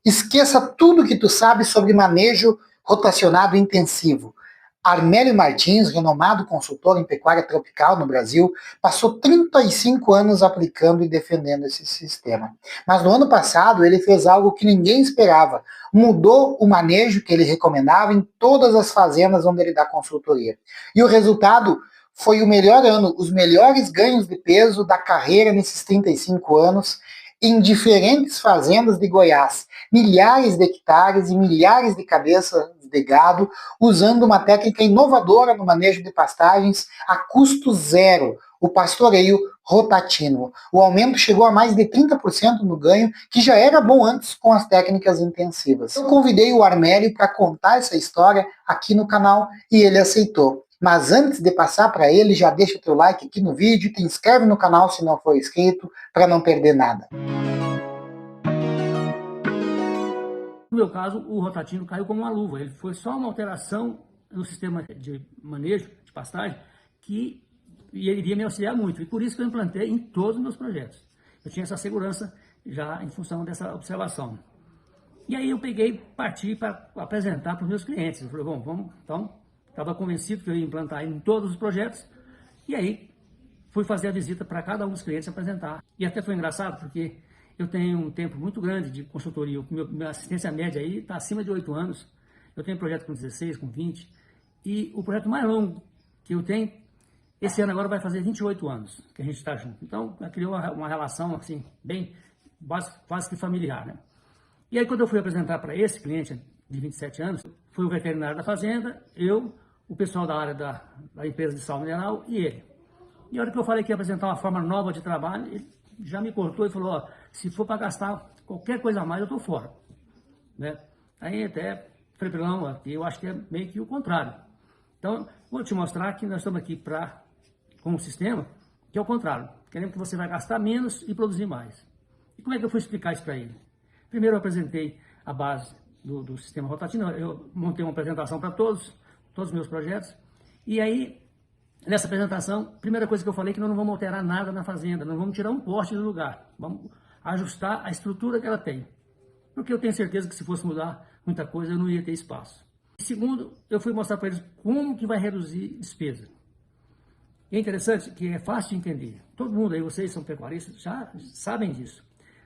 Esqueça tudo que tu sabe sobre manejo rotacionado intensivo. Armélio Martins, renomado consultor em pecuária tropical no Brasil, passou 35 anos aplicando e defendendo esse sistema. Mas no ano passado ele fez algo que ninguém esperava. Mudou o manejo que ele recomendava em todas as fazendas onde ele dá consultoria. E o resultado foi o melhor ano, os melhores ganhos de peso da carreira nesses 35 anos, em diferentes fazendas de Goiás, milhares de hectares e milhares de cabeças de gado, usando uma técnica inovadora no manejo de pastagens a custo zero, o pastoreio rotativo. O aumento chegou a mais de 30% no ganho, que já era bom antes com as técnicas intensivas. Eu convidei o Armélio para contar essa história aqui no canal e ele aceitou. Mas antes de passar para ele, já deixa o teu like aqui no vídeo, te inscreve no canal se não for inscrito, para não perder nada. No meu caso, o rotativo caiu como uma luva. Ele foi só uma alteração no sistema de manejo de pastagem que iria me auxiliar muito. E por isso que eu implantei em todos os meus projetos. Eu tinha essa segurança já em função dessa observação. E aí eu parti para apresentar para os meus clientes. Eu falei, bom, vamos, então, estava convencido que eu ia implantar em todos os projetos. E aí fui fazer a visita para cada um dos clientes apresentar. E até foi engraçado, porque eu tenho um tempo muito grande de consultoria. Minha assistência média aí está acima de 8 anos. Eu tenho projeto com 16, com 20. E o projeto mais longo que eu tenho, esse ano agora vai fazer 28 anos que a gente está junto. Então, criou uma relação assim, bem, quase que familiar, né? E aí, quando eu fui apresentar para esse cliente de 27 anos, foi o veterinário da fazenda, eu, o pessoal da área da empresa de sal mineral e ele. E a hora que eu falei que ia apresentar uma forma nova de trabalho, ele já me cortou e falou, ó, se for para gastar qualquer coisa a mais, eu estou fora. Né? Aí até falei para ele, não, eu acho que é meio que o contrário. Então, vou te mostrar que nós estamos aqui com um sistema que é o contrário. Queremos que você vai gastar menos e produzir mais. E como é que eu fui explicar isso para ele? Primeiro eu apresentei a base do sistema rotativo, eu montei uma apresentação para todos os meus projetos, e aí, nessa apresentação, a primeira coisa que eu falei é que nós não vamos alterar nada na fazenda, não vamos tirar um poste do lugar, vamos ajustar a estrutura que ela tem. Porque eu tenho certeza que se fosse mudar muita coisa, eu não ia ter espaço. E segundo, eu fui mostrar para eles como que vai reduzir despesa. E é interessante que é fácil de entender. Todo mundo aí, vocês são pecuaristas, já sabem disso.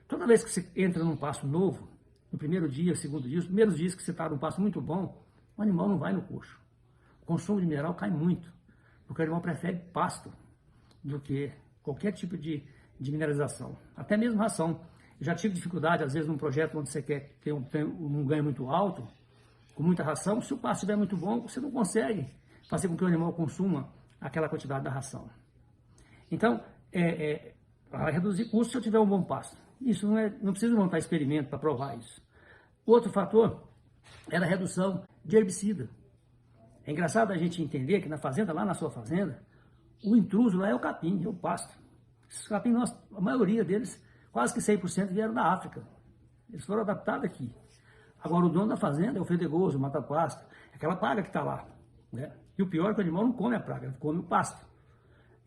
Toda vez que você entra num pasto novo, no primeiro dia, segundo dia, os primeiros dias que você está num pasto muito bom, o animal não vai no coxo. O consumo de mineral cai muito, porque o animal prefere pasto do que qualquer tipo de mineralização. Até mesmo ração. Eu já tive dificuldade, às vezes, num projeto onde você quer ter um ganho muito alto, com muita ração. Se o pasto estiver muito bom, você não consegue fazer com que o animal consuma aquela quantidade da ração. Então, vai reduzir custo se eu tiver um bom pasto. Isso não precisa montar experimento para provar isso. Outro fator era a redução de herbicida. É engraçado a gente entender que na fazenda, lá na sua fazenda, o intruso lá é o capim, é o pasto. Esses capim, a maioria deles, quase que 100% vieram da África. Eles foram adaptados aqui. Agora o dono da fazenda é o fedegoso, o mata-pasto, aquela praga que está lá. Né? E o pior é que o animal não come a praga, ele come o pasto.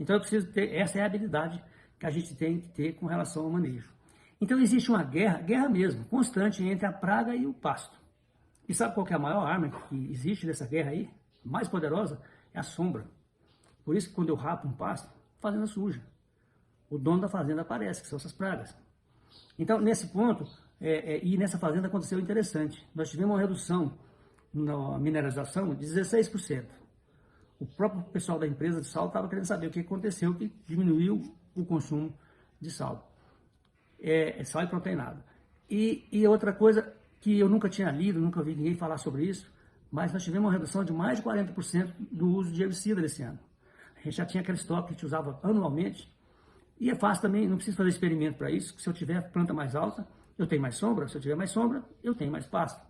Então eu preciso ter, essa é a habilidade que a gente tem que ter com relação ao manejo. Então existe uma guerra mesmo, constante entre a praga e o pasto. E sabe qual que é a maior arma que existe nessa guerra aí? A mais poderosa é a sombra. Por isso que quando eu rapo um pasto, a fazenda suja. O dono da fazenda aparece, que são essas pragas. Então nesse ponto, e nessa fazenda aconteceu interessante. Nós tivemos uma redução na mineralização de 16%. O próprio pessoal da empresa de sal estava querendo saber o que aconteceu, que diminuiu o consumo de sal. Sal e proteinado. E outra coisa que eu nunca tinha lido, nunca vi ninguém falar sobre isso, mas nós tivemos uma redução de mais de 40% do uso de herbicida desse ano. A gente já tinha aquele estoque que a gente usava anualmente, e é fácil também, não preciso fazer experimento para isso, que se eu tiver planta mais alta, eu tenho mais sombra, se eu tiver mais sombra, eu tenho mais pasto.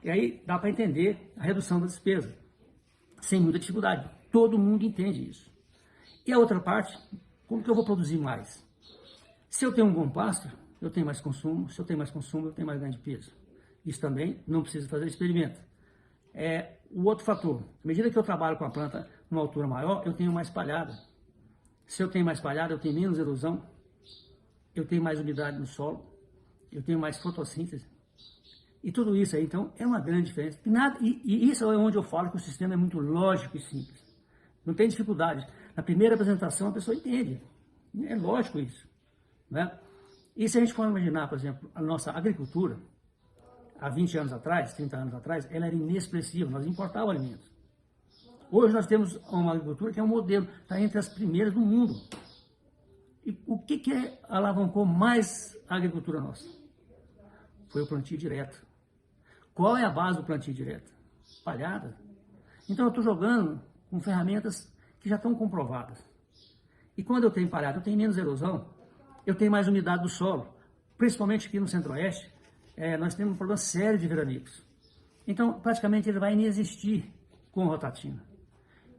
E aí dá para entender a redução da despesa, sem muita dificuldade. Todo mundo entende isso. E a outra parte, como que eu vou produzir mais? Se eu tenho um bom pasto, eu tenho mais consumo. Se eu tenho mais consumo, eu tenho mais ganho de peso. Isso também não precisa fazer experimento. O outro fator, à medida que eu trabalho com a planta numa altura maior, eu tenho mais palhada. Se eu tenho mais palhada, eu tenho menos erosão, eu tenho mais umidade no solo, eu tenho mais fotossíntese. E tudo isso aí, então, é uma grande diferença. E isso é onde eu falo que o sistema é muito lógico e simples. Não tem dificuldade. Na primeira apresentação, a pessoa entende. É lógico isso, né? E se a gente for imaginar, por exemplo, a nossa agricultura, há 20 anos atrás, 30 anos atrás, ela era inexpressiva, nós importávamos alimentos. Hoje nós temos uma agricultura que é um modelo, está entre as primeiras do mundo. E o que alavancou mais a agricultura nossa? Foi o plantio direto. Qual é a base do plantio direto? Palhada. Então eu estou jogando com ferramentas que já estão comprovadas. E quando eu tenho palhada, eu tenho menos erosão, eu tenho mais umidade do solo. Principalmente aqui no Centro-Oeste, nós temos um problema sério de veranicos. Então, praticamente, ele vai inexistir com rotatina.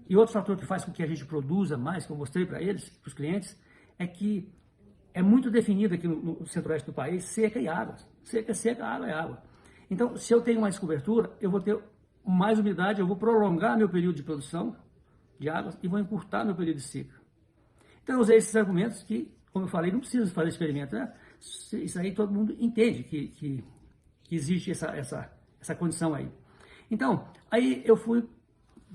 E outro fator que faz com que a gente produza mais, que eu mostrei para eles, para os clientes, é que é muito definido aqui no Centro-Oeste do país, seca e água. Seca, seca, água é água. Então, se eu tenho mais cobertura, eu vou ter mais umidade, eu vou prolongar meu período de produção de águas e vou encurtar meu período de seca. Então, eu usei esses argumentos que, como eu falei, não precisa fazer experimento, né? Isso aí todo mundo entende que existe essa condição aí. Então, aí eu fui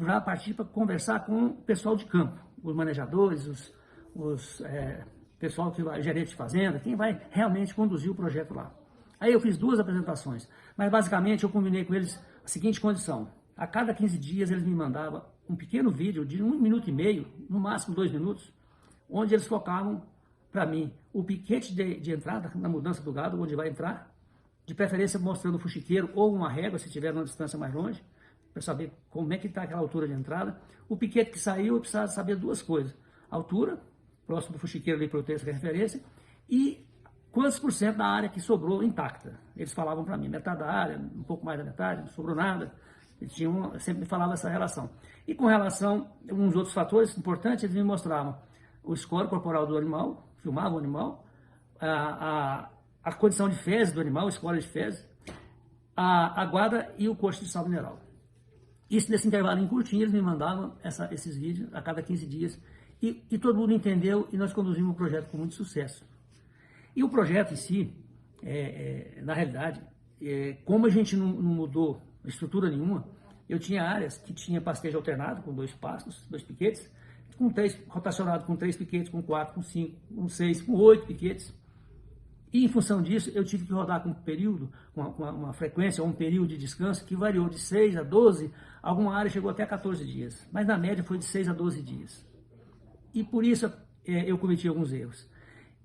já partir para conversar com o pessoal de campo, os manejadores, pessoal que vai, gerente de fazenda, quem vai realmente conduzir o projeto lá. Aí eu fiz 2 apresentações, mas basicamente eu combinei com eles a seguinte condição: a cada 15 dias eles me mandavam um pequeno vídeo de 1 minuto e meio, no máximo 2 minutos, onde eles focavam para mim o piquete de entrada na mudança do gado, onde vai entrar, de preferência mostrando o fuxiqueiro ou uma régua, se tiver numa distância mais longe, para saber como é que está aquela altura de entrada. O piquete que saiu, eu precisava saber 2 coisas: a altura, próximo do fuxiqueiro ali para eu ter essa referência, e quantos % da área que sobrou intacta. Eles falavam para mim, metade da área, um pouco mais da metade, não sobrou nada. Eles sempre me falavam essa relação. E com relação a alguns outros fatores importantes, eles me mostravam o score corporal do animal, filmavam o animal, a condição de fezes do animal, a score de fezes, a guarda e o coxo de sal mineral. Isso nesse intervalo curtinho, eles me mandavam esses vídeos a cada 15 dias. E todo mundo entendeu e nós conduzimos o projeto com muito sucesso. E o projeto em si, na realidade, como a gente não mudou estrutura nenhuma, eu tinha áreas que tinha pastejo alternado, com 2 pastos, 2 piquetes, com 3, rotacionado com 3 piquetes, com 4, com 5, com 6, com 8 piquetes. E em função disso, eu tive que rodar com um período, com uma frequência, ou um período de descanso que variou de 6 a 12, alguma área chegou até 14 dias, mas na média foi de 6 a 12 dias. E por isso eu cometi alguns erros.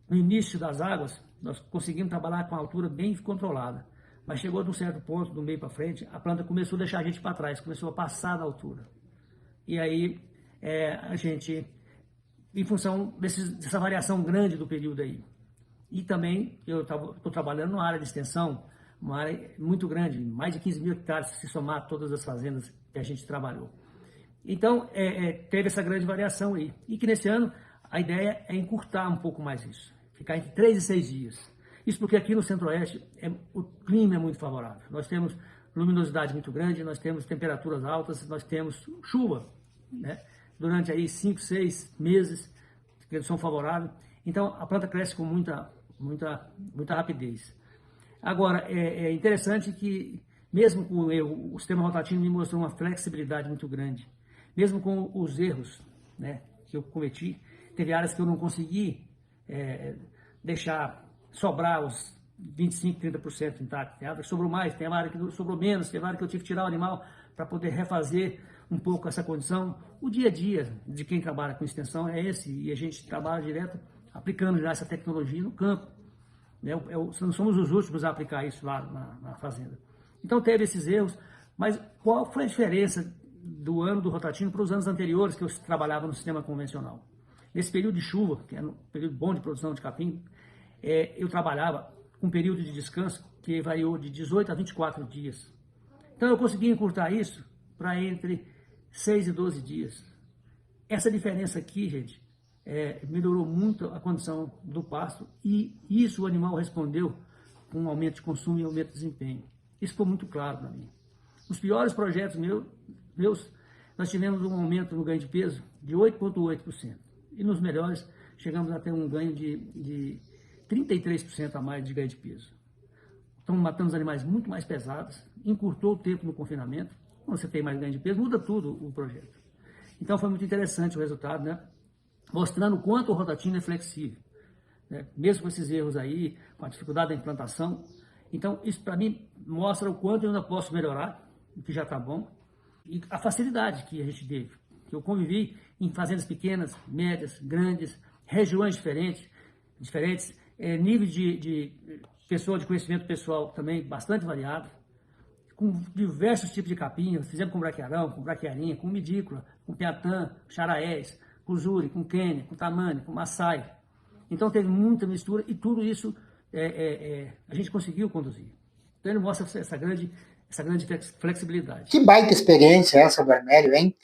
No início das águas, nós conseguimos trabalhar com a altura bem controlada, mas chegou de um certo ponto, do meio para frente, a planta começou a deixar a gente para trás, começou a passar da altura. E aí a gente, em função dessa variação grande do período aí, e também eu estou trabalhando numa área de extensão, uma área muito grande, mais de 15 mil hectares, se somar todas as fazendas que a gente trabalhou. Então, teve essa grande variação aí. E que nesse ano, a ideia é encurtar um pouco mais isso. Ficar entre 3 e 6 dias. Isso porque aqui no Centro-Oeste, o clima é muito favorável. Nós temos luminosidade muito grande, nós temos temperaturas altas, nós temos chuva, né? Durante aí 5, 6 meses, que eles são favoráveis. Então, a planta cresce com muita rapidez. Agora, é interessante que, mesmo com o erro, o sistema rotativo me mostrou uma flexibilidade muito grande. Mesmo com os erros, né, que eu cometi, teve áreas que eu não consegui deixar sobrar os 25%, 30% intacto. Tem área que sobrou mais, tem área que sobrou menos, tem área que eu tive que tirar o animal para poder refazer um pouco essa condição. O dia a dia de quem trabalha com extensão é esse, e a gente trabalha direto aplicando já essa tecnologia no campo. Né? Não somos os últimos a aplicar isso lá na fazenda. Então teve esses erros, mas qual foi a diferença do ano do rotativo para os anos anteriores que eu trabalhava no sistema convencional? Nesse período de chuva, que é um período bom de produção de capim, eu trabalhava com um período de descanso que variou de 18 a 24 dias. Então eu consegui encurtar isso para entre 6 e 12 dias. Essa diferença aqui, gente, melhorou muito a condição do pasto, e isso o animal respondeu com um aumento de consumo e aumento de desempenho. Isso ficou muito claro para mim. Nos piores projetos meus, nós tivemos um aumento no ganho de peso de 8,8%. E nos melhores, chegamos a ter um ganho de 33% a mais de ganho de peso. estamos matando os animais muito mais pesados, encurtou o tempo no confinamento, quando você tem mais ganho de peso, muda tudo o projeto. Então foi muito interessante o resultado, né? Mostrando o quanto o Rotatino é flexível, né? Mesmo com esses erros aí, com a dificuldade da implantação. Então isso para mim mostra o quanto eu ainda posso melhorar, o que já está bom, e a facilidade que a gente teve, que eu convivi em fazendas pequenas, médias, grandes, regiões diferentes, nível de pessoa de conhecimento pessoal também bastante variado, com diversos tipos de capim. Fizemos com braquiarão, com braquiarinha, com midícula, com piatã, charaés, com zuri, com quênia, com tamane, com maçai. Então teve muita mistura e tudo isso a gente conseguiu conduzir. Então ele mostra essa grande flexibilidade. Que baita experiência essa do Armélio, hein?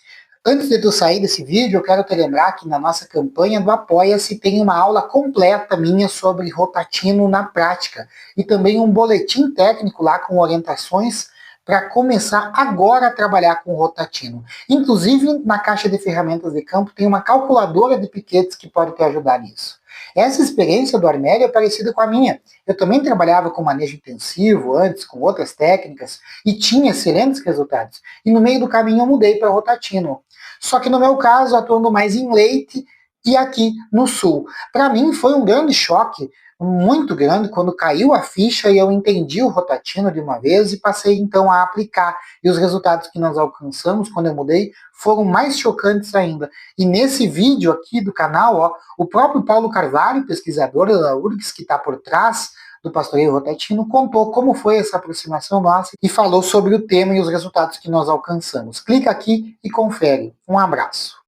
Antes de tu sair desse vídeo, eu quero te lembrar que na nossa campanha do Apoia-se tem uma aula completa minha sobre Rotatino na prática e também um boletim técnico lá com orientações para começar agora a trabalhar com Rotatino. Inclusive, na caixa de ferramentas de campo tem uma calculadora de piquetes que pode te ajudar nisso. Essa experiência do Armélio é parecida com a minha. Eu também trabalhava com manejo intensivo antes, com outras técnicas, e tinha excelentes resultados. E no meio do caminho eu mudei para Rotatino. Só que no meu caso, atuando mais em leite e aqui no sul. Para mim foi um grande choque, muito grande, quando caiu a ficha e eu entendi o Rotatino de uma vez e passei então a aplicar. E os resultados que nós alcançamos quando eu mudei foram mais chocantes ainda. E nesse vídeo aqui do canal, ó, o próprio Paulo Carvalho, pesquisador da URGS, que está por trás do pastoreio Rotatino, contou como foi essa aproximação nossa e falou sobre o tema e os resultados que nós alcançamos. Clica aqui e confere. Um abraço.